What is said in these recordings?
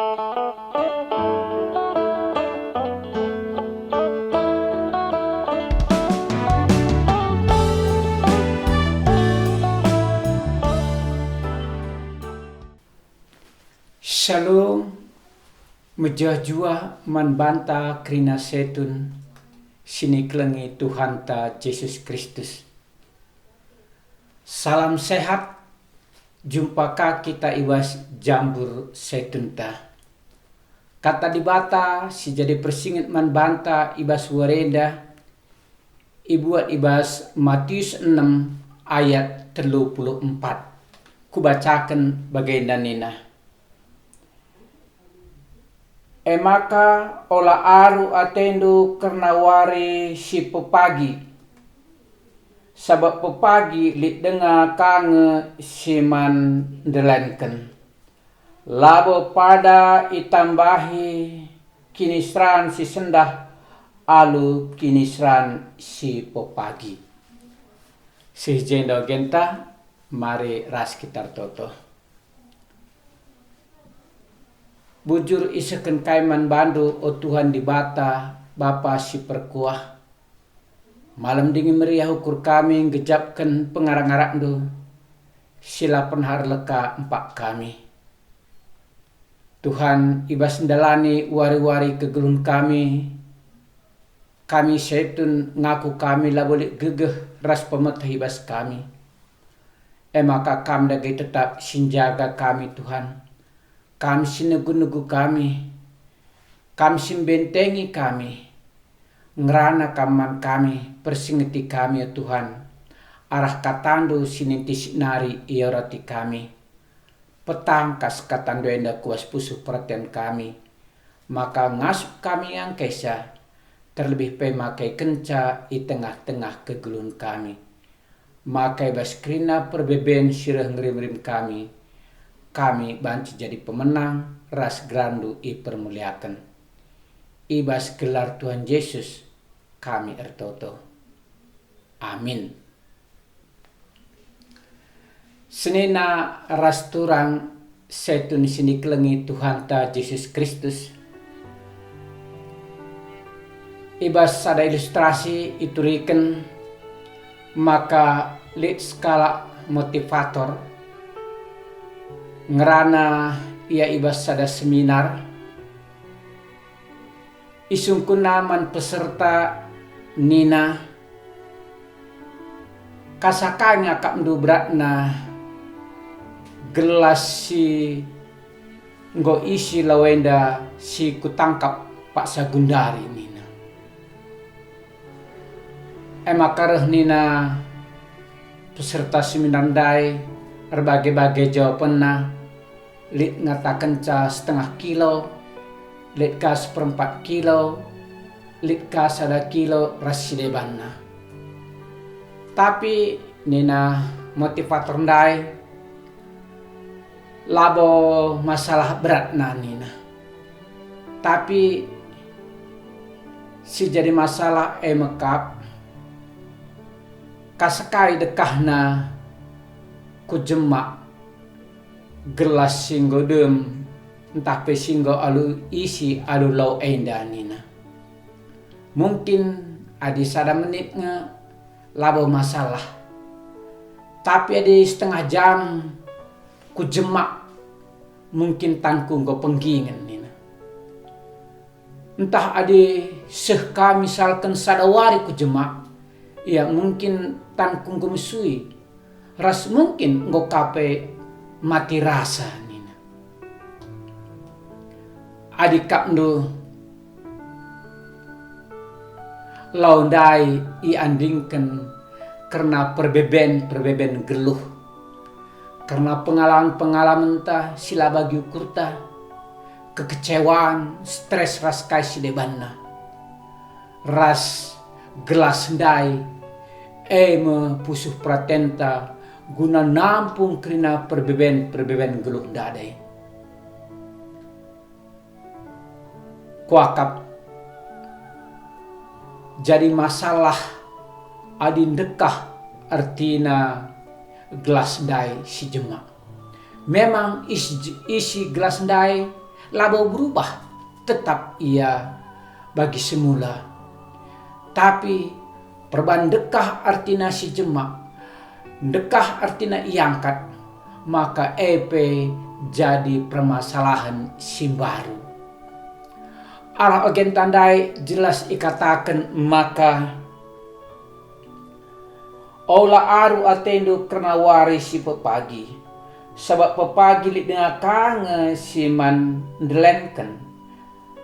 Shalom, mejah-jua man banta krina setun sini kelengi Tuhan ta Yesus Kristus. Salam sehat, jumpa kita iwas jambur setun ta. Kata di bata si jadi persingit man banta ibas warenda ibuat ibas Matius 6 ayat 34. Kubacakan baginda nina. Emaka ola aru atendo karena wari si pepagi. Sabab pepagi lit denga kange siman delenken. Labo pada itambahi kinisran si sendah alu kinisran si pepagi. Si jendo genta mari ras kitar toto. Bujur iseken kaiman bandu o Tuhan di bata Bapa si perkuah. Malam dingin meriah ukur kami gejapkan pengarang-arang do. Sila penhar leka empat kami. Tuhan ibas ndalani wari-wari kegelun kami. Kami setun ngaku kami lah boleh gegeh ras pemetah ibas kami. Maka kami dagai tetap sinjaga kami Tuhan. Kami sinugu-nugu kami simbentengi kami, ngerana kaman kami, persingeti kami ya Tuhan, arah katandu sinintis nari iorati kami, petangkas katandu enda kuas pusuh perhatian kami, maka ngasup kami yang kesa, terlebih pemakai kenca di tengah-tengah kegelun kami, makai baskrina perbeben sirah ngerim-rim kami banci jadi pemenang ras grandu i permuliakan. Ibas gelar Tuhan Yesus kami ertoto. Amin. Senina ras turang setun sini kelengi Tuhan ta Yesus Kristus. Ibas ada ilustrasi ituriken maka lit skala motivator ngerana ia ibas sada seminar isungkun naman peserta nina kasakanya kak mendubrak na gelas si nggo isi lawenda si kutangkap Pak Sagundari nina makareh nina peserta seminar dai berbagai-bagai jawaban na lit ngatakan ca setengah kilo, lit ka 1/4 kilo, lit ka 1 kilo rasideban na. Tapi nina motivator ndai labo masalah berat na nina. Tapi si jadi masalah mekap kasakai dekahna kujemak gelas singgo dem entah pe singgo alu isi alu lau enda nina. Mungkin adi sada menit nge labo masalah. Tapi adi setengah jam kujemak mungkin tangkung go penggingan nina. Entah adi sehka misalkan sadawari kujemak ya mungkin tangkung go mesui. Ras mungkin nggo kape mati rasa nina. Adik kapndo laundai i andingkan karena perbeben geluh. Karena pengalaman ta sila bagi ukurta kekecewaan, stres ras kai sidebanna. Ras gelas ndai me pusuh pratenta guna nampung krina perbeben geluh dadai. Kuakap jadi masalah adin dekah artina gelas dai si jema. Memang isi gelas dai labo berubah, tetap ia bagi semula. Tapi perubahan dekah artina si jemak, dekah artina iangkat, maka EP jadi permasalahan si baru. Arah agen tandai jelas ikatakan maka ola aru atendo kena wari si pepagi, sebab pepagi li dengan kange si man ndelenken,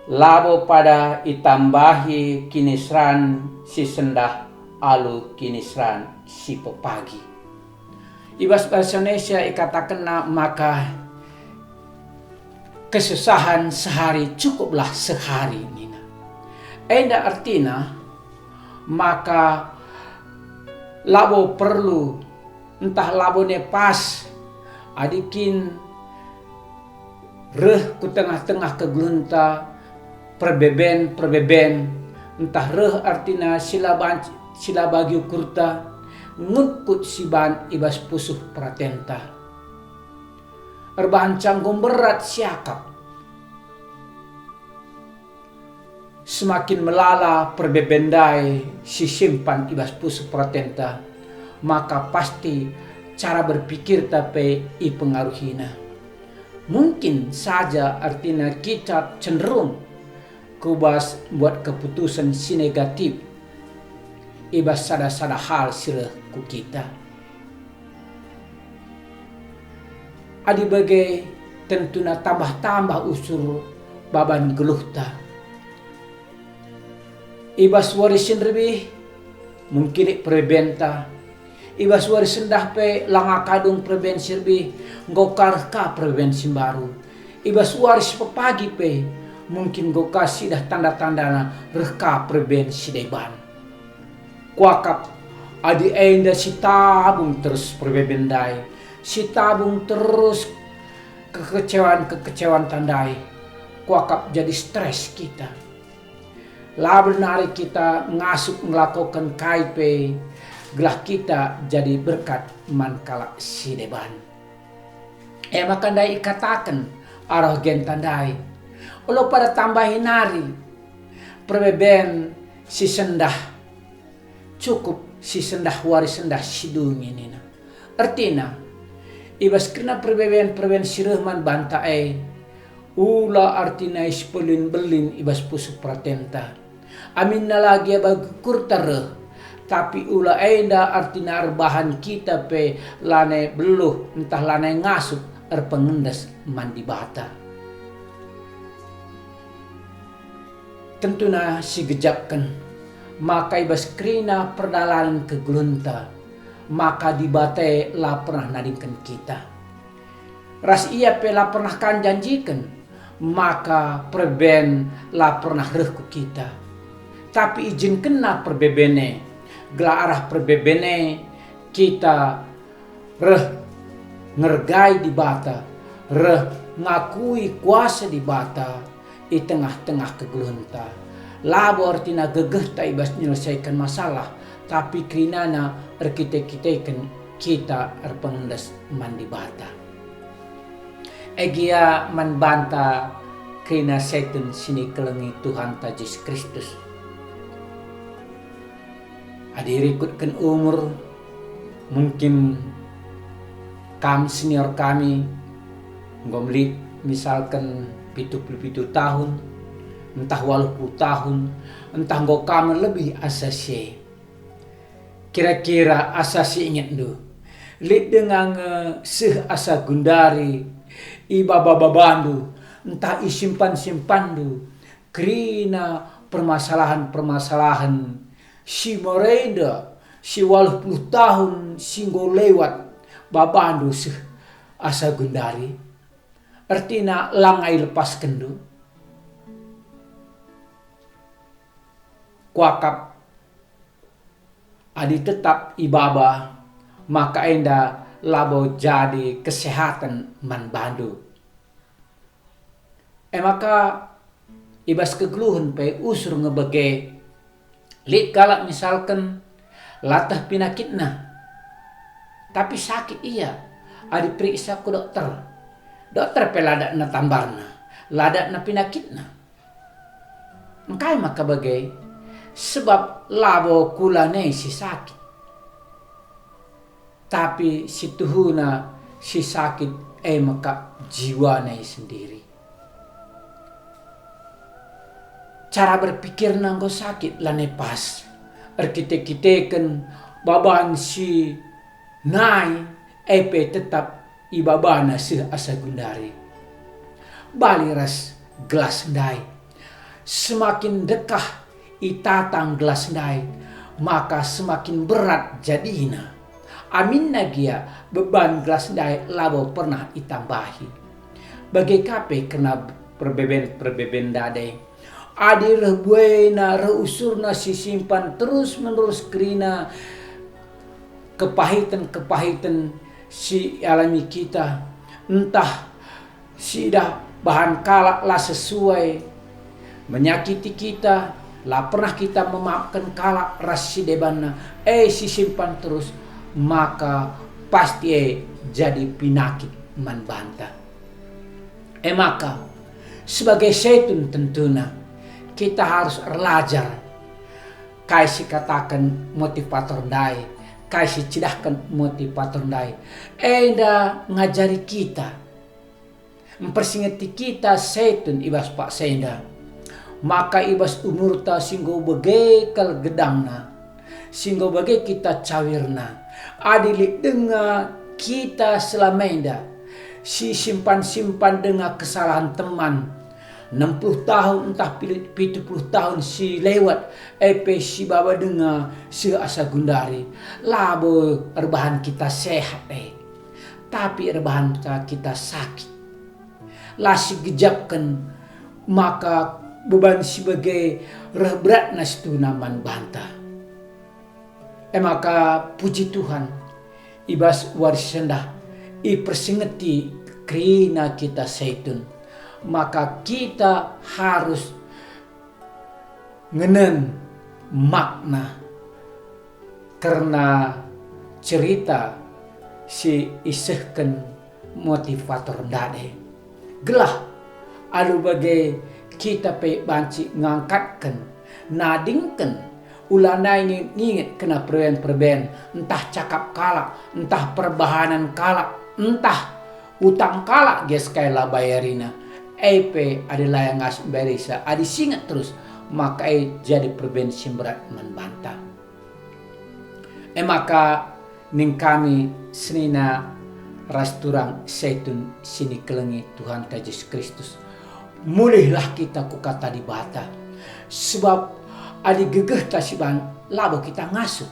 labo pada itambahi kinisran si sendah alu kinisran si pepagi. Ibas bahasa Indonesia ikatakan maka kesusahan sehari cukuplah sehari nina. Enda artinya maka labo perlu entah labo ne pas adikin reh ku tengah-tengah kegelunta perbeben entah reh artinya sila bagi ukurta ngukut siban ibas pusuh pratenta erbahan canggung berat siakap semakin melala perbebendai si simpan ibas pusuh pratenta, maka pasti cara berpikir tapi pengaruhina. Mungkin saja artinya kita cenderung kubas buat keputusan si negatif ibas sada-sada hal sirah ku kita. Adi bagai tentuna tambah-tambah usur baban geluhta. Ibas warisin lebih mungkin prebenta. Ibas warisin dah pe langa kadung prebensi lebih ngokar ka prebensi baru. Ibas waris pepagi pe mungkin gokasi dah tanda-tanda reka prebensi deban. Kuakap adi enda si tabung terus prebendai. Si tabung terus kekecewaan tandai. Kuakap jadi stres kita. Lalu nari kita ngasup melakukan KIP, gelah kita jadi berkat mankala si deban. Maka dai katakan arah gen tandai. Ulo pada tambahin nari perbeben si sendah cukup si sendah waris sendah sidung ini. Artinya ibas kena perbeben sirahman banta ula artinya ispelin belin ibas pusu pratenta. Amin na lagi bagi kurtar tapi ula enda artinya arbahan kita pe lane beluh entah lane ngasup pengendas mandi bata. Tentunya si gejapkan maka ibas krina perdalan kegelunta maka dibate lah pernah nadingkan kita. Ras ia pe lah pernah kan janjikan maka perben lah pernah rehku kita. Tapi izin kena perbebene, gela arah perbebene kita reh ngergai di bata, reh ngakui kuasa di bata di tengah-tengah kegelunta. Labo artinya gegeh tak ibas menyelesaikan masalah, tapi krinana kita pengendas mandi bata. Egia manbanta krina setan sini kelengi Tuhan Yesus Kristus. Adirikutkan umur mungkin kami senior kami ngomli misalkan 77 tahun entah 80 tahun entah nggo kami lebih asasi kira-kira asasi ingat do lid dengan seh asa gundari ibaba-babandu entah isimpan-simpan do krina permasalahan si mereda si 80 tahun singgo lewat babandu asa gundari artinya langai lepas kendu kuakap adi tetap ibaba maka enda labo jadi kesehatan man bandu maka ibas kegeluhan pe usur ngebege lid galak misalkan latah pinakitna tapi sakit iya adi periksa ku dokter pelada na tambarna ladak na pinakitna. Engkai maka bagai sebab labo kulane si sakit. Tapi si tuhuna si sakit maka jiwane sendiri. Cara berpikir nanggo sakit lane pas. Arkite-kiteken baban si nai tetap ibabana si asa gundari. Bali ras gelas ndai. Semakin dekah itatang gelas ndai, maka semakin berat jadina. Amin nagia beban gelas ndai labo pernah itambahi. Bagai kape kena perbeben dade. Adi rebuena reusurna si simpan terus menerus kerina kepahitan si alami kita. Entah sidah bahan kalak lah sesuai menyakiti kita, lah pernah kita memaafkan kalak rasi debana, si simpan terus, maka pasti jadi penyakit manbanta. Maka sebagai seitun tentunya kita harus belajar kaisi katakan motivator dai, kaisi cidahkan motivator dai. Enda ngajari kita, mempersingati kita seitun ibas pak senda. Maka ibas umurta singgo bagai kal gedangna, singgo bagai kita cawirna. Adili denga kita selamenda, si simpan dengan kesalahan teman. 60 tahun entah 70 tahun si lewat si baba dengar si asa gundari labo rebahan kita sehat tapi rebahan kita sakit lah si gejapkan maka beban sebagai berat nas tu naman bantah maka puji Tuhan ibas warisendah persingeti krina kita seitun. Maka kita harus ngenen makna karena cerita si isehken motivator dade gelah alu bagai kita pe banci ngangkatkan nadingkan ulana ini nginget kena perben entah cakap kalak entah perbahanan kalak entah utang kalak ges kaila bayarina adalah yang ngas berisa adi singat terus maka jadi perbensi berat membantah maka ning kami senina rasturang seitun sini kelengi Tuhan Yesus Kristus mulihlah kita ku kata di bata sebab adi gegeh tasiban labo kita ngasuh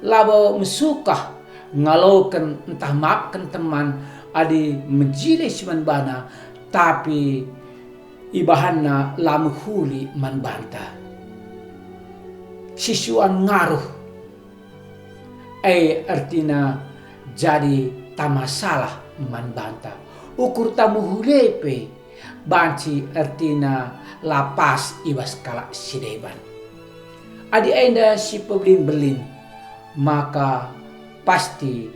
labo mesukah ngalaukan entah maafkan teman adi menjile si manbana tapi ibahanna lamu huli manbanta sisuan ngaruh artina jadi tamasalah manbanta ukur tamu hulepe banci artina lapas ibas kalak sideban adi enda si pebelin maka pasti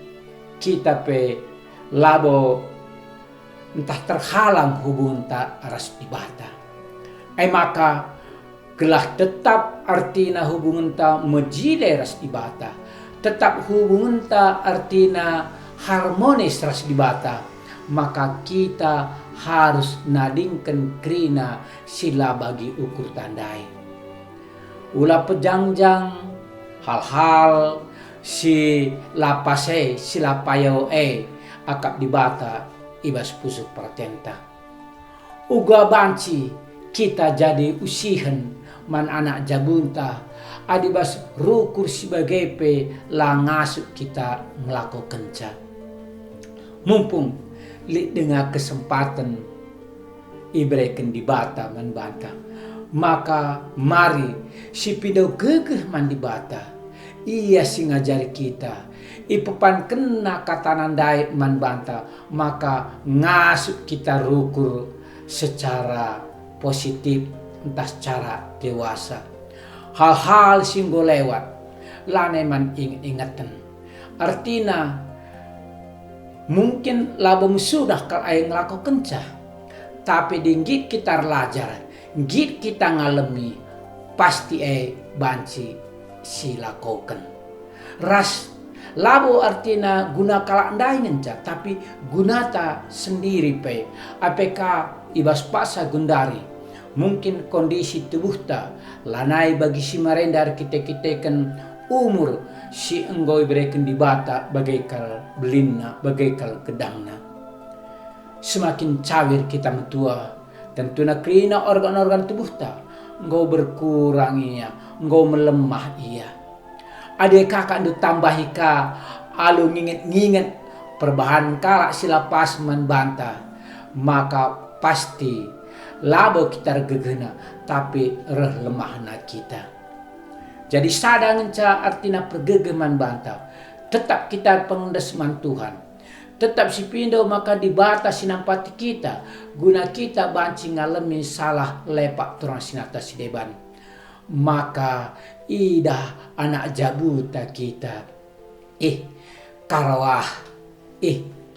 kita pe labo entah terhalang hubungan ta aras ibata. Maka gelah tetap artina hubungan ta mejile ras ibata. Tetap hubungan ta artina harmonis ras ibata. Maka kita harus nadingkan krina sila bagi ukur tandai. Ulah pejangjang hal-hal si lapase sila payo akap di bata ibas pusuk pertenta. Uga banci kita jadi usihan man anak jabunta adibas rukur sebagai pe langasuk kita ngelaku kenca. Mumpung li dengan kesempatan ibreken di bata man banta. Maka mari si pido gegeh man di bata. Ia si ngajari kita ipepan kena katanandai man banta maka ngasuk kita rukur secara positif entah secara dewasa hal-hal singgo lewat laneman ingatan artina mungkin labom sudah kal ay ngelako kencah Tapi dinggit kita lajar, git kita ngalami, pasti banci silakoken. Ras labo artinya guna kalak ndai ngenca, tapi gunata sendiri APK ibas pasa gundari. Mungkin kondisi tubuh ta lanai bagi si marendar kita-kita umur si enggoi bereken di bata bagaikan belinna, bagaikan gedangna. Semakin cawir kita metua, tentunya kerina organ-organ tubuh ta enggau berkuranginya, enggau melemah iya. Adek kakak ndu tambahi ka alu nginget perbahan kalak silapas membantah, maka pasti labo kita gegena tapi reh lemahna kita. Jadi sadang ca artina pergegeman bantah, tetap kita pengendesman Tuhan, tetap si pindo maka dibatasi nampati kita guna kita banci ngalami salah lepak turang sinata si deban. Maka ida anak jabuta kita karawah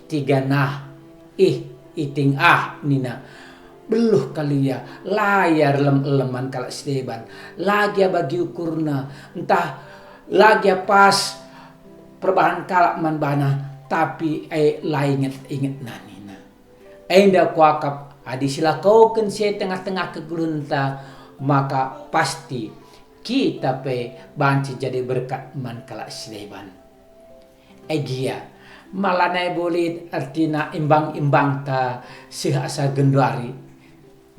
tiganah iting nina beluh kali ya layar leman kalau sedeban lagi bagi ukurna entah lagi pas perbahan kalak man bana tapi inget nanina enda kuakap adi sila kau kense tengah-tengah kegulunta, maka pasti kita banci jadi berkat man kalak sedeban. Egia malanai boleh artina imbang-imbang ta sihasa genduari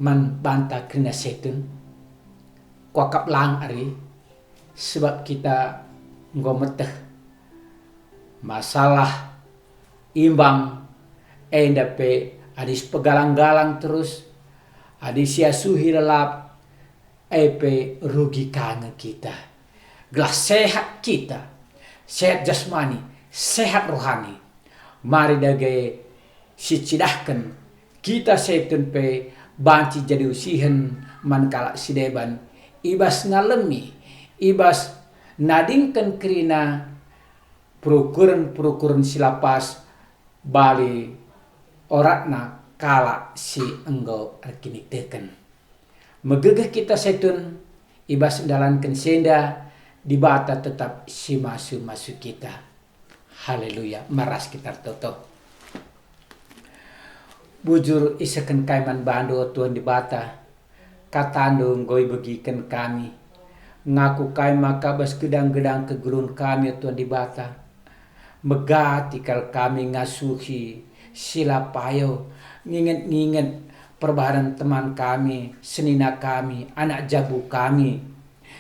man banta kena setun kuakap lang ari sebab kita ngometeh masalah imbang adis pegalang-galang terus adis siasuhi lelap rugi kange kita. Gelas sehat kita, sehat jasmani, sehat rohani. Mari dage sicidahkan kita setun banci jadi usihen man kalak sideban. Ibas ngalemi, ibas nadingkan kerina perukuran silapas bali oratna kalak si enggo arkini teken. Megegeh kita setun ibas dalankan senda di bata tetap si masuk kita. Haleluya, maras kita toto. Bujur isakan kaiman bando tuan di bata katando ngoi begikan kami ngaku kai maka bas gedang-gedang kegulun kami tuan di bata megati kal kami ngasuhi sila payo nginget perbaharan teman kami, senina kami, anak jabu kami,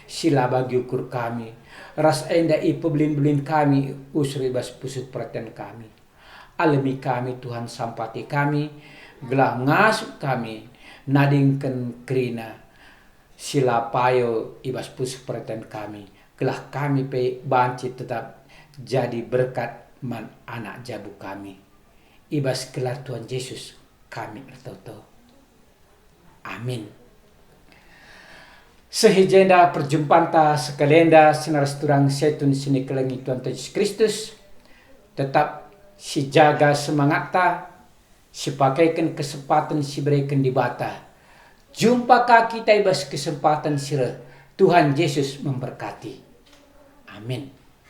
sila bagi ukur kami, ras enda ipo belin-belin kami, usri bas pusuk perhatian kami. Alami kami Tuhan sampati kami, gelah ngasuk kami, nadingken kerina, sila payo ibas pusuk perhatian kami, gelah kami banci tetap jadi berkat man anak jabu kami. Ibas gelar Tuhan Yesus kami bertoto. Amin. Sehijenda perjumpaan ta sekalenda sinaras turang setun sini kelengi Tuhan Yesus Kristus. Tetap si jaga semangat ta, si pakaikan kesempatan si berikan di bata. Jumpa kita ibas kesempatan sira. Tuhan Yesus memberkati. Amin.